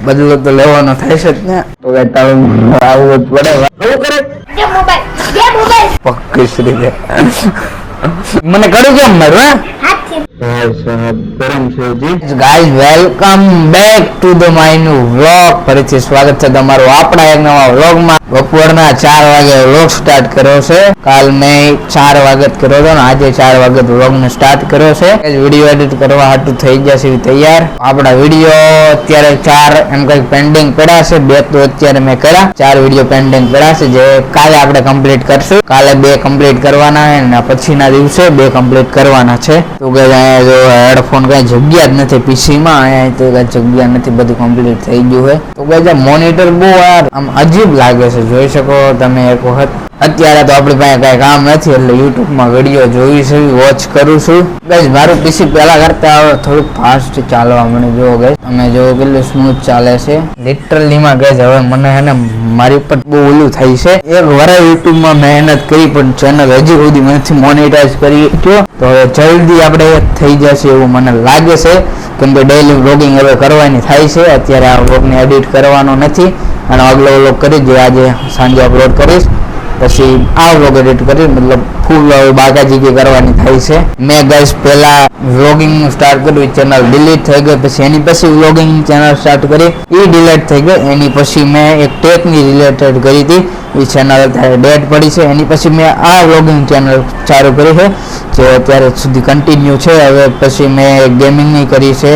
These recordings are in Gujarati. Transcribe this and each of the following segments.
બદલો તો લેવાનો થાય છે જ ને, તો કઈ તારું આવવું જ પડે. શું કરે પક્કી રીતે મને કરું કેમ મારું guys, welcome back to the my new vlog. ફરીથી સ્વાગત છે તમારું આપણા એક નવા વ્લોગમાં. બપોરના 4 વાગે વ્લોગ સ્ટાર્ટ કર્યો છે. કાલ મેં 4 વાગે કર્યો હતો ને આજે 4 વાગે વ્લોગ ને સ્ટાર્ટ કર્યો છે. વિડીયો એડિટ કરવા હાટું થઈ જશે તૈયાર. આપણા વિડીયો અત્યારે 4 એમ કઈ પેન્ડિંગ પડ્યા છે. 2 તો અત્યારે મેં કર્યા, 4 વિડીયો પેન્ડિંગ પડ્યા છે જે કાલે આપણે કમ્પ્લીટ કરશું. કાલે 2 કમ્પ્લીટ કરવાના છે અને પછીના દિવસે 2 કમ્પ્લીટ કરવાના છે. તો કે અહીંયા જો હેડફોન કઈ જગ્યા જ નથી પીસી માં, અહીંયા તો કઈ જગ્યા નથી, બધું કમ્પ્લીટ થઈ ગયું છે. તો કે મોનિટર બહુ આમ અજીબ લાગે છે, જોઈ શકો તમે એક વખત. અત્યારે તો આપણી પાસે કઈ કામ નથી એટલે યુટ્યુબમાં વિડીયો જોઈ છે, વોચ કરું છું. ગાઈસ મારું પીસી પહેલા કરતા હવે થોડુંક ફાસ્ટ ચાલવા મને જો ગાઈસ, તમે જો કેટલું સ્મૂથ ચાલે છે લિટરલી માં. ગાઈસ હવે મને હે ને મારી ઉપર બહુ ઓલું થાય છે. એક વાર યુટ્યુબમાં મહેનત કરી પણ ચેનલ હજી સુધી નથી મોનેટાઈઝ કરી ગયો. તો હવે જલ્દી આપણે થઈ જશે એવું મને લાગે છે, કેમ કે ડેઈલી વ્લોગિંગ હવે કરવાની થાય છે. અત્યારે આ વ્લોગને એડિટ કરવાનો નથી અને આગલો વ્લોગ કરી જે આજે સાંજે અપલોડ કરીશ. પછી આ વ્લોગ એડિટ કરી મતલબ ફૂલ બાકાજીકી કરવાની થાય છે. મેં ગાઈસ પહેલા વ્લોગિંગ સ્ટાર્ટ કર્યું, ચેનલ ડિલીટ થઈ ગઈ. પછી એની પછી વ્લોગિંગ ચેનલ સ્ટાર્ટ કરી, એ ડિલીટ થઈ ગઈ. એની પછી મેં એક ટેકની રિલેટેડ કરી હતી, એ ચેનલ અત્યારે ડેડ પડી છે. એની પછી મેં આ વ્લોગિંગ ચેનલ ચાલુ કરી છે જે અત્યારે સુધી કન્ટિન્યુ છે. હવે પછી મેં ગેમિંગની કરી છે,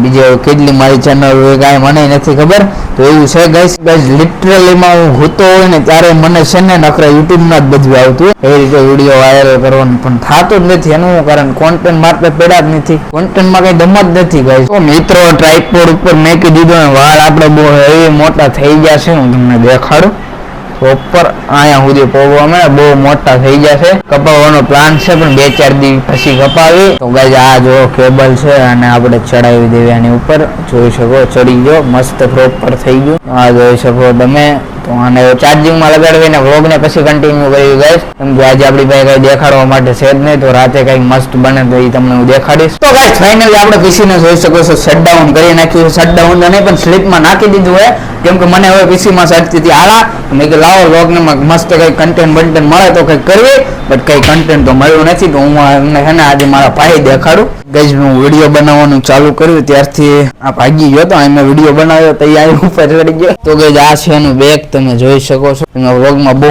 બીજે કેટલી મારી ચેનલ હોય કાંઈ મને નથી ખબર. તો એવું છે ગાઈસ. લિટરલીમાં હું હોતો હોય ને ત્યારે મને છે ને નખરા યુટ્યુબમાં જ બધું આવતું, એ રીતે વિડીયો વાયરલ કરવાનું પણ થતું જ નથી. એનું કારણ કોન્ટેન્ટ માત્ર પેડા જ નથી, કોન્ટેન્ટમાં કઈ દમ જ નથી ગાઈસ. તો મિત્રો ટ્રાયપોડ ઉપર મેકી દીધો ને વાળ આપણે બહુ એવી મોટા થઈ ગયા છે, હું તમને દેખાડું. ઉપર અહીંયા સુધી પહોંચવા બહુ મોટા થઈ જશે. કપાવવાનો પ્લાન છે પણ 2-4 દિવસ પછી કપાવી. તો ગાઈસ આ જો કેબલ છે અને આપણે ચડાવી દેવી આની ઉપર, જોઈ શકો ચડી ગયો મસ્ત પ્રોપર થઈ ગયું. આ જોઈ શકો તમે. તો આને ચાર્જિંગમાં લગાડવીને વ્લોગ ને પછી કન્ટિન્યુ કર્યું ગાઈસ, કેમ કે આજે આપણી પાસે કઈ દેખાડવા માટે છે જ નહીં. તો રાતે કઈ મસ્ત બને તો એ તમને હું દેખાડીશ. તો ગાઈસ ફાઇનલી આપણે પીસી ને જોઈ શકો છો શટડાઉન કરી નાખ્યું છે. શટડાઉન નહીં પણ સ્લીપમાં નાખી દીધું હોય, કેમ કે મને હવે પીસીમાં સડતી હતી આળા. મેં કે લાવો વ્લોગને મસ્ત કઈ કન્ટેન્ટ બન્ટેન્ટ મળે તો કંઈક કરવી, બટ કઈ કન્ટેન્ટ તો મળ્યું નથી. તો હું એમને છે ને આજે મારા ભાઈ દેખાડું. ગાઈસ હું વિડીયો બનાવવાનું ચાલુ કર્યું ત્યારથી આ ભાગી ગયો તો મેં વિડીયો બનાવ્યો તો અહીં ઉપર ચડી ગયો. તો ગાઈસ આ છે એનું બેગ, તમે જોઈ શકો છો. એમાં વ્લોગમાં બહુ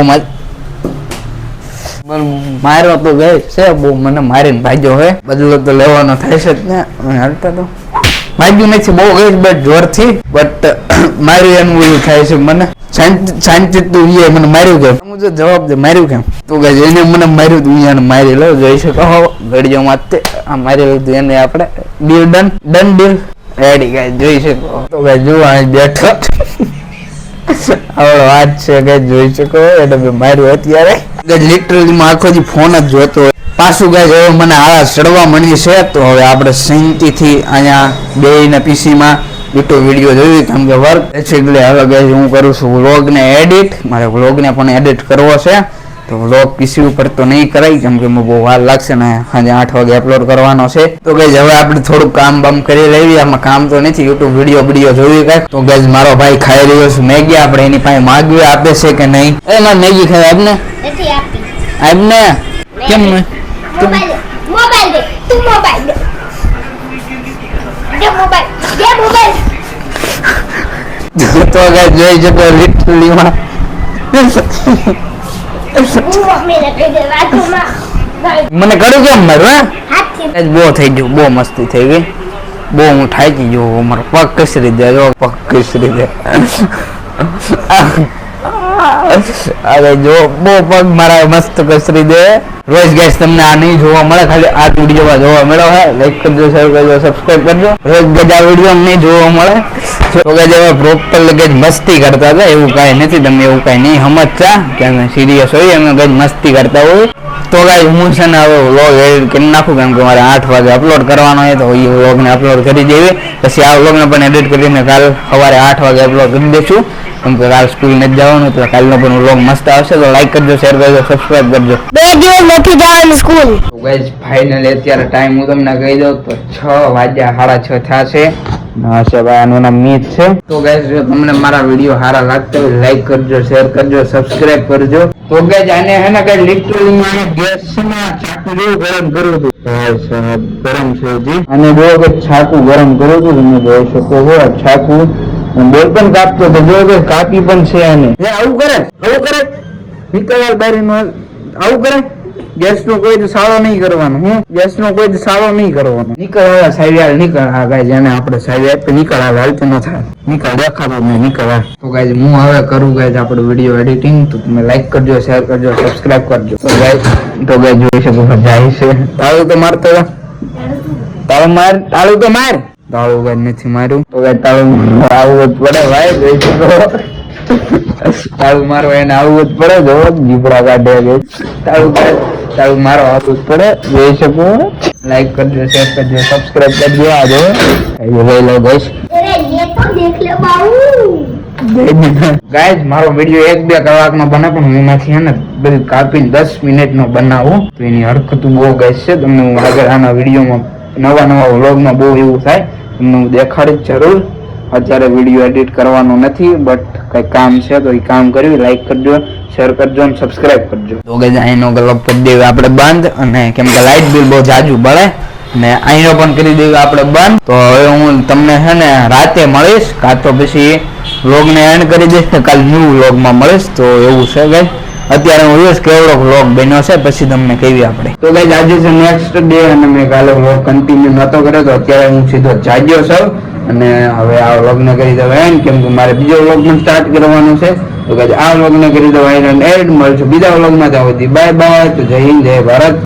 માર્યો તો ગાઈસ છે, બહુ મને મારીને ભાગ્યો હોય. બદલો તો લેવાનો થાય છે જ ને, હાલતા તો માર્યું નથી બહુ ગઈ બટ જોરથી, બટ માર્યું એનું એવું થાય છે મને. શાંતિ તું એ મને માર્યું કેમ, મુજબ જવાબ દે માર્યું કેમ. તો ગાઈસ એને મને માર્યું તું, એને મારી લો, જોઈ શકો ઘડીઓ માતે આ મારી લીધું એને. આપણે deal done deal ready guys, જોઈ શકો. તો ગાઈસ જો અહીં બેઠો આવડો વાત છે ગાઈસ, જોઈ શકો. એટલે માર્યું અત્યારે લિટરલી માં આખો દી ફોન જ જોતો હોય. પાછું ગાઈસ હવે મને આળા ચડવા મળી છે. તો હવે આપણે શાંતિથી અહીંયા બેયના પીસીમાં યુટ્યુબ વિડીયો જોઈ, કેમ કે વર્ક બેસિકલી હવે ગાઈસ હું કરું છું વ્લોગને એડિટ. મારે વ્લોગને પણ એડિટ કરવો છે. તો વ્લોગ પીસી ઉપર તો નહીં કરાય, કેમ કે બહુ વાર લાગશે ને સાંજે 8 વાગે અપલોડ કરવાનો છે. તો ગાઈસ હવે આપણે થોડુંક કામ બામ કરી લેવી. આમાં કામ તો નથી, યુટ્યુબ વિડીયો જોઈ કાંઈક. તો ગાઈસ મારો ભાઈ ખાઈ રહ્યો છે મેગી. આપણે એની પાસે માગવી આપે છે કે નહીં. એમાં મેગી ખાય આપને આપને કેમ મોબાઈલ દે તું મોબાઈલ દે મોબાઈલ. તો ગાઈસ જોઈ શકો લિટરલી માં મને કરું કેમ મારું બહુ થઈ ગયું, બહુ મસ્તી થઈ ગઈ, બહુ હું થાકી ગયો. મારો પગ કસરી દે, પગ કસરી દે. અરે જો બહુ પગ મારા મસ્ત કસરી દે. રોજ ગાઈસ તમને આ નહીં જોવા મળે, ખાલી આ વિડીયોમાં જોવા મળ્યો હોય. લાઈક કરજો, શેર કરજો, સબસ્ક્રાઇબ કરજો. રોજ ગજ આ વિડીયો નહીં જોવા મળે. તો ગાઈસ હવે પ્રોપર ગજ મસ્તી કરતા હતા, એવું કાંઈ નથી. તમે એવું કાંઈ નહીં સમજતા કે અમે સિરિયસ હોય, અમે ગજ મસ્તી કરતા હોય. તો ગાઈસ હું છે ને હવે વ્લોગ એડિટ કરી નાખું, કેમ કે મારે 8 વાગે અપલોડ કરવાનો હોય. તો એ વ્લોગને અપલોડ કરી દેવી, પછી આ વ્લોગને પણ એડિટ કરીને કાલ સવારે 8 વાગે અપલોડ કરી દઈશું, કેમ કે કાલ સ્કૂલ નથી જવાનું. તો કાલનો પણ વ્લોગ મસ્ત આવશે. તો લાઈક કરજો, શેર કરજો, સબસ્ક્રાઇબ કરજો. 2 દિવસ નથી જવાનું સ્કૂલ. તો ગાઈસ ફાઇનલી અત્યારે ટાઈમ હું તમને કહી દઉં તો 6 વાગ્યા 6:30 થયા છે. હા છે ભાઈ, આનું નામ મીત છે. તો ગાઈસ જો તમને મારા વિડીયો સારા લાગતા હોય લાઈક કરજો, શેર કરજો, સબસ્ક્રાઇબ કરજો. તો ગાઈસ આને હે ને કઈ લિટરલી મારે ગેસ છે ને ચાકુ જેવું ગરમ કરું છું. ભાઈ સાહેબ ગરમ છે હજી. અને જો કે છાકુ ગરમ કરું છું, તમે જોઈ શકો છો. આ છાકુ બોલ પણ કાપતો તો જો કે કાપી પણ છે આને. આવું કરે નીકળવા બારીનો આવું કરે. ગેસ નો કોઈ સારો નહીં કરવાનો. હું ગેસ નો કોઈ સારો નહીં કરવાનો. નીકળ સાહેબ નીકળ. હા ગાઈસ એને આપણે સાહેબ આપી નીકળ. હાલતું ન થાય. નીકળ દેખાતો નહીં. નીકળ. તો ગાઈસ હું હવે કરું ગાઈસ આપણો વિડીયો એડિટિંગ. તો તમે લાઈક કરજો, શેર કરજો, સબસ્ક્રાઇબ કરજો. તો ગાઈસ જોઈ શકો છો જાય છે. તાળું તો મારતો તાળું માર. તાળું તો માર. તાળું ગાઈસ નથી માર્યું. તો ગાઈસ તાળું આવું જ પડે ભાઈ. જોઈ શકો તાળું મારવા એને આવવું જ પડે. જો જીપડા કાઢે તાળું મારો આવવું જ પડે. જોઈ શકો. લાઈક કરજો, શેર કરજો, સબસ્ક્રાઇબ કરજો. આ જો લઈ લો ગાઈસ. अरे ये तो देख लो बाबू. ગાઈસ મારો વિડીયો 1-2 કલાકનો બને પણ હું એમાંથી હે ને બધું કાપીને 10 મિનિટનો બનાવું. તો એની હરકતું બહુ ગાઈસ છે. તમને હું આગળ આના વિડીયોમાં નવા વ્લોગમાં બહુ એવું થાય. તમને હું દેખાડીશ જરૂર. અત્યારે વિડીયો એડિટ કરવાનો નથી, બટ કઈ કામ છે તો એ કામ કર્યું. લાઈક કરજો, શેર કરજો અને સબસ્ક્રાઇબ કરજો. તો ગાઈસ અહીંનો ગલ્લો કરી દેવી આપણે બંધ. અને કેમ કે લાઇટ બિલ બહુ જાજુ બળે ને અહીંનો પણ કરી દેવી આપણે બંધ. તો હવે હું તમને છે ને રાતે મળીશ, કાં તો પછી વ્લોગને એન્ડ કરી દઈશ ને કાલ ન્યૂ વ્લોગમાં મળીશ. તો એવું છે ગાઈસ. અત્યારે હું જોઈશ કેવડો વ્લોગ બન્યો છે પછી તમને કહેવી આપણે. તો ગાઈસ આજે છે નેક્સ્ટ ડે અને મેં કાલે વ્લોગ કન્ટિન્યુ નતો કર્યો. તો અત્યારે હું સીધો જાગ્યો છું અને હવે આ વ્લોગને કરી દઉં એન્ડ. કેમ કે મારે બીજો વ્લોગ પણ સ્ટાર્ટ કરવાનો છે. તો ગાઈસ આ વ્લોગને કરી દઉં એન્ડ મળશું બીજા વ્લોગમાં. ત્યાં સુધી બાય બાય. તો જય હિન્દ, જય ભારત.